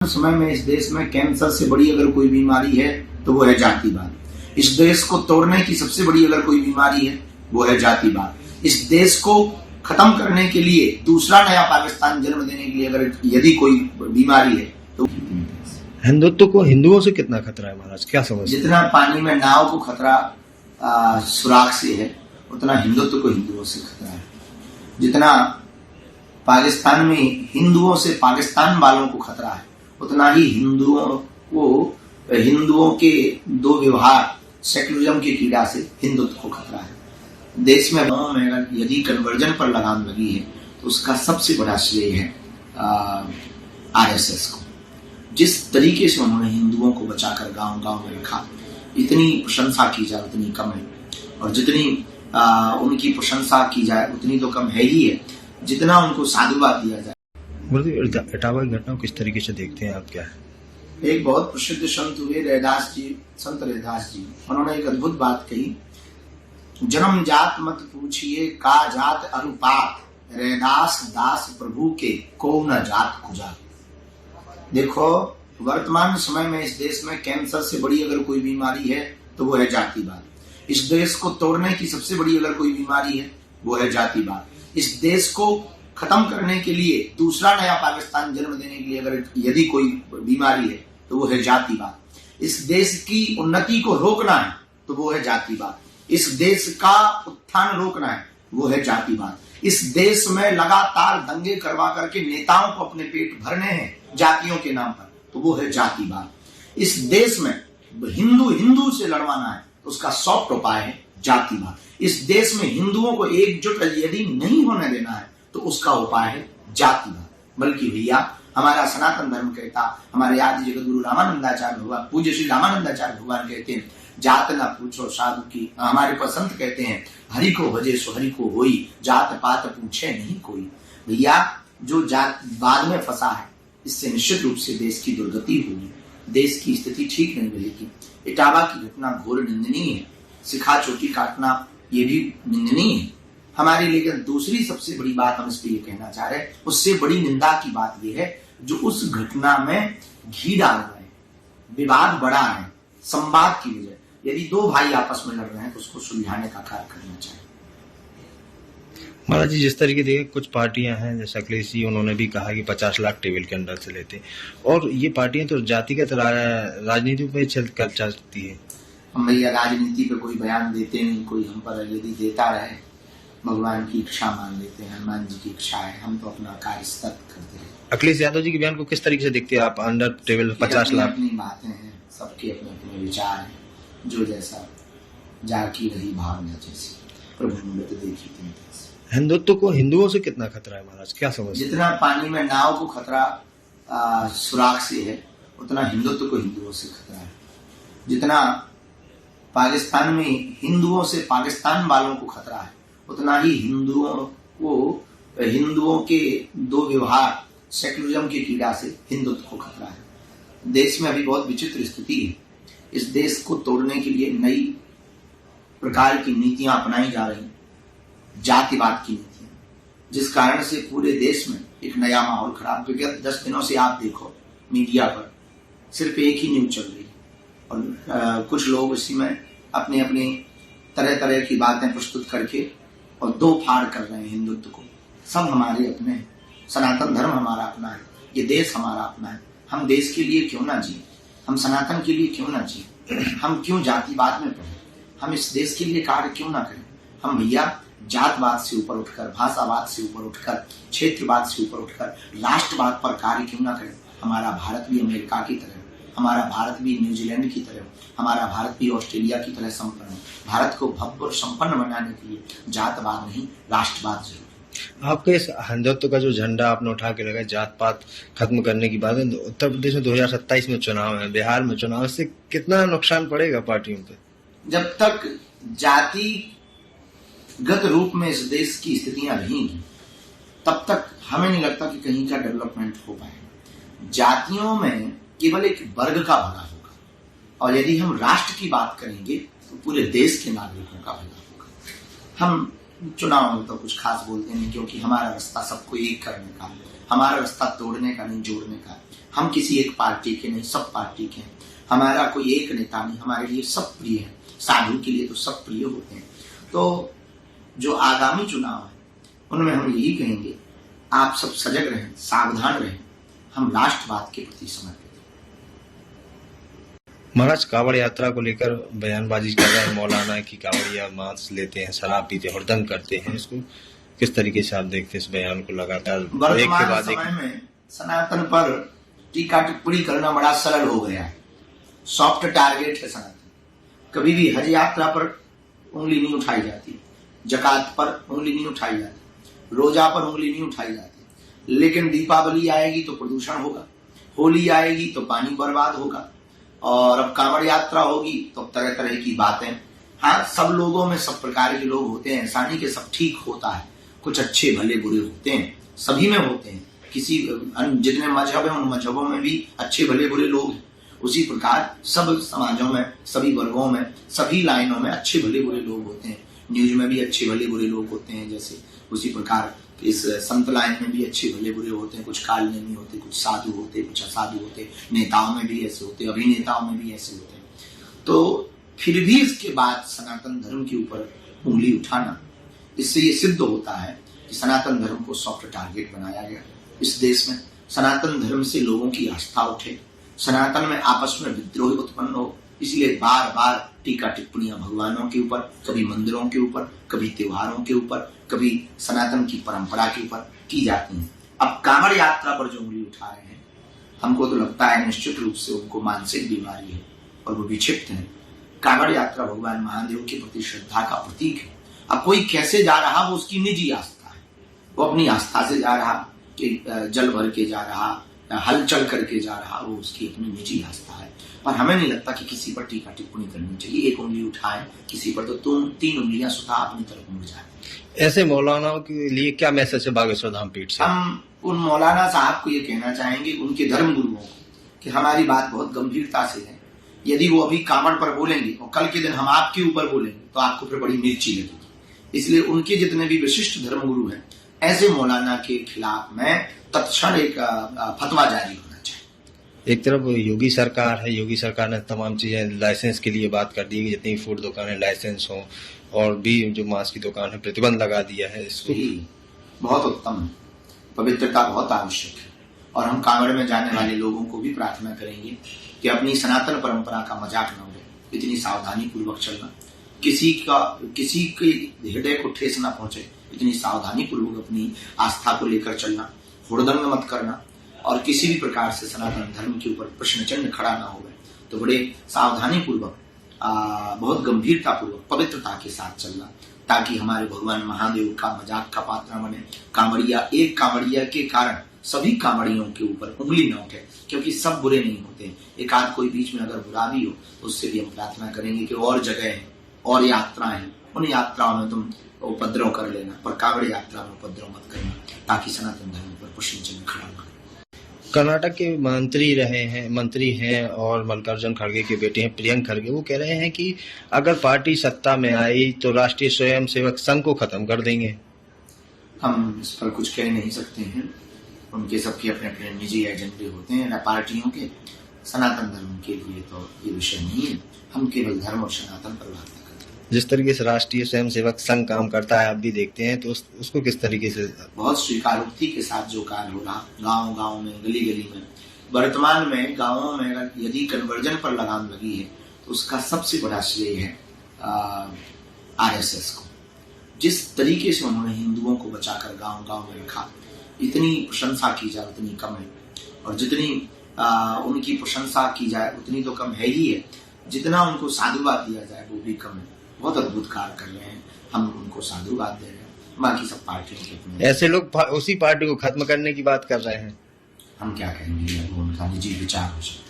समय में इस देश में कैंसर से बड़ी अगर कोई बीमारी है तो वो है जातिवाद। इस देश को तोड़ने की सबसे बड़ी अगर कोई बीमारी है वो है जातिवाद। इस देश को खत्म करने के लिए दूसरा नया पाकिस्तान जन्म देने के लिए अगर यदि कोई बीमारी है तो हिंदुत्व को हिंदुओं से कितना खतरा है महाराज, क्या समझ? जितना पानी में नाव को खतरा सुराग से है उतना हिंदुत्व को हिंदुओं से खतरा है। जितना पाकिस्तान में हिंदुओं से पाकिस्तान वालों को खतरा है उतना ही हिंदुओं के दो व्यवहार सेकुलरिज्म की कीड़ा से हिंदुत्व को खतरा है। देश में अगर यदि कन्वर्जन पर लगाम लगी है तो उसका सबसे बड़ा श्रेय है आरएसएस को। जिस तरीके से उन्होंने हिंदुओं को बचाकर गांव गांव में रखा, इतनी प्रशंसा की जाए उतनी कम है, और जितनी उनकी प्रशंसा की जाए उतनी तो कम है ही है, जितना उनको साधुवाद दिया जाए। इटावा की घटना किस तरीके से देखते हैं आप, क्या है? एक बहुत प्रसिद्ध संत हुए संत रैदास जी, उन्होंने एक अद्भुत बात कही, जन्म जात मत पूछिए का जात अनुपात, रैदास दास प्रभु के को न जात कुजा। देखो, वर्तमान समय में इस देश में कैंसर से बड़ी अगर कोई बीमारी है तो वो है जातिवाद। इस देश को तोड़ने की सबसे बड़ी अगर कोई बीमारी है वो है जातिवाद। इस देश को खत्म करने के लिए दूसरा नया पाकिस्तान जन्म देने के लिए अगर यदि कोई बीमारी है तो वो है जातिवाद। इस देश की उन्नति को रोकना है तो वो है जातिवाद। इस देश का उत्थान रोकना है वो है जातिवाद। इस देश में लगातार दंगे करवा करके नेताओं को अपने पेट भरने हैं जातियों के नाम पर तो वो है जातिवाद। इस देश में हिंदू से लड़वाना है तो उसका सॉफ्ट उपाय है जातिवाद। इस देश में हिंदुओं को एकजुट यदि नहीं होने देना है तो उसका उपाय है जातिवाद। बल्कि भैया, हमारा सनातन धर्म कहता, हमारे आदि जगत गुरु रामानंदाचार्य भगवान, पूज्य श्री रामानंदाचार्य भगवान कहते हैं, जात ना पूछो साधु की। हमारे पसंत कहते हैं, हरि को भजे सो हरि को होई, जात पात पूछे नहीं कोई। भैया, जो जातवाद में फंसा है इससे निश्चित रूप से देश की दुर्गति होगी, देश की स्थिति ठीक नहीं रहेगी। इटावा की घटना घोर निंदनीय है, सिखा चोटी काटना ये भी निंदनीय है हमारी। लेकिन दूसरी सबसे बड़ी बात हम इस पे ये कहना चाह रहे हैं, उससे बड़ी निंदा की बात ये है जो उस घटना में घी डाल रहे हैं, विवाद बढ़ा है संवाद की वजह। यदि दो भाई आपस में लड़ रहे हैं तो उसको सुलझाने का कार्य करना चाहिए। महाराज जी, जिस तरीके से कुछ पार्टियां हैं जैसे अखिलेश जी, उन्होंने भी कहा कि 50 लाख टेबल के अंदर से लेते, और ये पार्टियां तो जातिगत राजनीति पे चल जाती है। हम भैया राजनीति पे कोई बयान देते नहीं, कोई हम पर यदि देता रहे, भगवान की इच्छा मान लेते हैं, हनुमान जी की इच्छा है, हम तो अपना कार्य सतत करते हैं। अखिलेश यादव जी के बयान को किस तरीके से देखते हैं आप? अंडर टेबल 50 लाख अपनी बातें हैं, सबके अपने अपने विचार हैं, जो जैसा जाकी रही भावना जैसी प्रभु ने देखी थी। हिंदुत्व को हिंदुओं से कितना खतरा है महाराज, क्या समझ? जितना पानी में नाव को खतरा सुराग से है उतना हिंदुत्व को हिंदुओं से खतरा है। जितना पाकिस्तान में हिंदुओं से पाकिस्तान वालों को खतरा है उतना ही हिंदुओं के दो व्यवहार सेकुलरिज्म की कीड़ा से हिंदुत्व को खतरा है। देश में अभी बहुत विचित्र स्थिति है। इस देश को तोड़ने के लिए नई प्रकार की नीतियां अपनाई जा रही, जातिवाद की नीतियां, जिस कारण से पूरे देश में एक नया माहौल खराब। क्योंकि 10 दिनों से आप देखो मीडिया पर सिर्फ एक ही न्यूज चल रही है, और कुछ लोग इसी में अपनी अपनी तरह तरह की बातें प्रस्तुत करके और दो फाड़ कर रहे हैं हिंदुत्व को। सब हमारे अपने हैं, सनातन धर्म हमारा अपना है, ये देश हमारा अपना है। हम देश के लिए क्यों ना जिए, हम सनातन के लिए क्यों ना जिए, हम क्यों जातिवाद में पड़े, हम इस देश के लिए कार्य क्यों ना करें। हम भैया जातवाद से ऊपर उठकर, भाषावाद से ऊपर उठकर, क्षेत्रवाद से ऊपर उठकर राष्ट्रवाद पर कार्य क्यों ना करें। हमारा भारत भी अमेरिका की तरह, हमारा भारत भी न्यूजीलैंड की तरह, हमारा भारत भी ऑस्ट्रेलिया की तरह संपन्न है। भारत को भव्य और संपन्न बनाने के लिए जातवाद नहीं, राष्ट्रवाद जरूरी। आपके इस हिंदुत्व का जो झंडा आपने उठा के लगा, जात पात खत्म करने की बात है, उत्तर प्रदेश में 2027 में चुनाव है, बिहार में चुनाव, इससे कितना नुकसान पड़ेगा पार्टियों पे? जब तक जातिगत रूप में इस देश की स्थितियां रहेंगी तब तक हमें नहीं लगता कि कहीं का डेवलपमेंट हो पाएगा। जातियों में केवल एक वर्ग का भला होगा, और यदि हम राष्ट्र की बात करेंगे तो पूरे देश के नागरिकों का भला होगा। हम चुनाव में तो कुछ खास बोलते नहीं, क्योंकि हमारा रास्ता सबको एक करने का है। हमारा रास्ता तोड़ने का नहीं, जोड़ने का। हम किसी एक पार्टी के नहीं, सब पार्टी के हैं। हमारा कोई एक नेता नहीं, हमारे लिए सब प्रिय है। साधु के लिए तो सब प्रिय होते हैं। तो जो आगामी चुनाव है उनमें हम यही कहेंगे, आप सब सजग रहें, सावधान रहें। हम राष्ट्रवाद के प्रति समर्पित। महाराज, कांवड़ यात्रा को लेकर बयानबाजी कर रहे हैं मौलाना की कांवड़िया मांस लेते हैं, शराब पीते, हुड़दंग करते हैं। इसको किस तरीके से आप देखते हैं, इस बयान को लगातार एक के बाद एक? समय में सनातन पर टीका टिप्पणी करना बड़ा सरल हो गया है। सॉफ्ट टारगेट है सनातन। कभी भी हज यात्रा पर उंगली नहीं उठाई जाती, जकात पर उंगली नहीं उठाई जाती, रोजा पर उंगली नहीं उठाई जाती। लेकिन दीपावली आएगी तो प्रदूषण होगा, होली आएगी तो पानी बर्बाद होगा, और अब कांवड़ यात्रा होगी तो तरह तरह की बातें। हाँ, सब लोगों में सब प्रकार के लोग होते हैं, ऐसा नहीं कि सब ठीक होता है। कुछ अच्छे भले बुरे होते हैं, सभी में होते हैं। किसी जितने मजहब हैं उन मजहबों में भी अच्छे भले बुरे लोग हैं। उसी प्रकार सब समाजों में, सभी वर्गों में, सभी लाइनों में अच्छे भले बुरे लोग होते हैं। न्यूज में भी अच्छे भले बुरे लोग होते हैं, जैसे उसी प्रकार इस संत लाइन में भी अच्छे भले बुरे होते हैं। कुछ कालनेमी होते, कुछ साधु होते, कुछ असाधु होते। नेताओं में भी ऐसे होते, अभिनेताओं में भी ऐसे होते हैं। तो फिर भी इसके बाद सनातन धर्म के ऊपर उंगली उठाना, इससे ये सिद्ध होता है कि सनातन धर्म को सॉफ्ट टारगेट बनाया गया। इस देश में सनातन धर्म से लोगों की आस्था उठे, सनातन में आपस में विद्रोह उत्पन्न हो, इसलिए बार बार टीका टिप्पणियां भगवानों के ऊपर, कभी मंदिरों के ऊपर, कभी त्योहारों के ऊपर, कभी सनातन की परंपरा के ऊपर की जाती हैं। अब कांवड़ यात्रा पर जो उंगली उठा रहे हैं, हमको तो लगता है निश्चित रूप से उनको मानसिक बीमारी है और वो विक्षिप्त है। कांवड़ यात्रा भगवान महादेव के प्रति श्रद्धा का प्रतीक है। अब कोई कैसे जा रहा, वो उसकी निजी आस्था है। वो अपनी आस्था से जा रहा, कि जल भर के जा रहा, हलचल करके जा रहा, वो उसकी अपनी निजी आस्था है। और हमें नहीं लगता कि किसी पर टीका टिप्पणी करनी चाहिए। एक उंगली उठाए किसी पर तो तीन उंगलियां सुधा अपनी तरफ मुड़ जाए। ऐसे मौलानाओं के लिए क्या मैसेज है बागेश्वर धाम पीठ से? हम उन मौलाना साहब को ये कहना चाहेंगे, उनके धर्म गुरुओं को, कि हमारी बात बहुत गंभीरता से है। यदि वो अभी कांवड़ पर बोलेंगे और कल के दिन हम आपके ऊपर बोलेंगे तो आपको फिर बड़ी मिर्ची लगेगी। इसलिए उनके जितने भी विशिष्ट धर्म गुरु हैं, ऐसे मौलाना के खिलाफ में तत्क्षण एक फतवा जारी होना चाहिए। एक तरफ योगी सरकार है, योगी सरकार ने तमाम चीजें लाइसेंस के लिए बात कर दी है कि जितनी फूड दुकानें लाइसेंस हो, और भी जो मांस की दुकान है प्रतिबंध लगा दिया है। इसको बहुत उत्तम है, पवित्रता बहुत आवश्यक है। और हम कांवड़ में जाने वाले लोगों को भी प्रार्थना करेंगे कि अपनी सनातन परंपरा का मजाक न उड़े, इतनी सावधानी पूर्वक चलना, किसी के हृदय को ठेस न पहुंचे, इतनी सावधानी पूर्वक अपनी आस्था को लेकर चलना, हुड़दंग मत करना, और किसी भी प्रकार से सनातन धर्म के ऊपर प्रश्न चिन्ह खड़ा ना हो। तो बड़े सावधानी पूर्वक, बहुत गंभीरता पूर्वक, पवित्रता के साथ चलना, ताकि हमारे भगवान महादेव का मजाक का पात्र न बने। कांवड़िया, एक कांवड़िया के कारण सभी कांवड़ियों के ऊपर उंगली न उठे, क्योंकि सब बुरे नहीं होते। एक आध कोई बीच में अगर बुरा भी हो तो उससे भी हम प्रार्थना करेंगे कि और जगह है और यात्राएं, उन यात्राओं में तुम उपद्रव कर लेना, पर कांवड़ यात्रा में उपद्रव मत करना, ताकि सनातन धर्म पर प्रश्न चिन्ह खड़ा न हो। कर्नाटक के मंत्री हैं और मल्लिकार्जुन खड़गे के बेटे हैं प्रियंक खड़गे, वो कह रहे हैं कि अगर पार्टी सत्ता में आई तो राष्ट्रीय स्वयंसेवक संघ को खत्म कर देंगे। हम इस पर कुछ कह नहीं सकते हैं, उनके सबके अपने अपने निजी एजेंडे होते हैं पार्टियों के। सनातन धर्म के लिए तो ये विषय नहीं है, हम केवल धर्म और सनातन पर बात करते हैं। जिस तरीके से राष्ट्रीय स्वयंसेवक संघ काम करता है, आप भी देखते हैं, तो उसको किस तरीके से? बहुत स्वीकारोक्ति के साथ जो कार्य हो रहा, गांव में, गली गली में, वर्तमान में गांवों में अगर यदि कन्वर्जन पर लगाम लगी है तो उसका सबसे बड़ा श्रेय है आरएसएस को। जिस तरीके से उन्होंने हिंदुओं को बचाकर गांव में रखा, इतनी प्रशंसा की जाए उतनी कम है, और जितनी उनकी प्रशंसा की जाए उतनी तो कम है ही है, जितना उनको साधुवाद दिया जाए वो भी कम है। बहुत अद्भुत कार्य कर रहे हैं, हम उनको साधुवाद दे रहे हैं। बाकी सब पार्टियों के अपने, ऐसे लोग उसी पार्टी को खत्म करने की बात कर रहे हैं। हम क्या कहेंगे, उनका निजी विचार हो सकता है।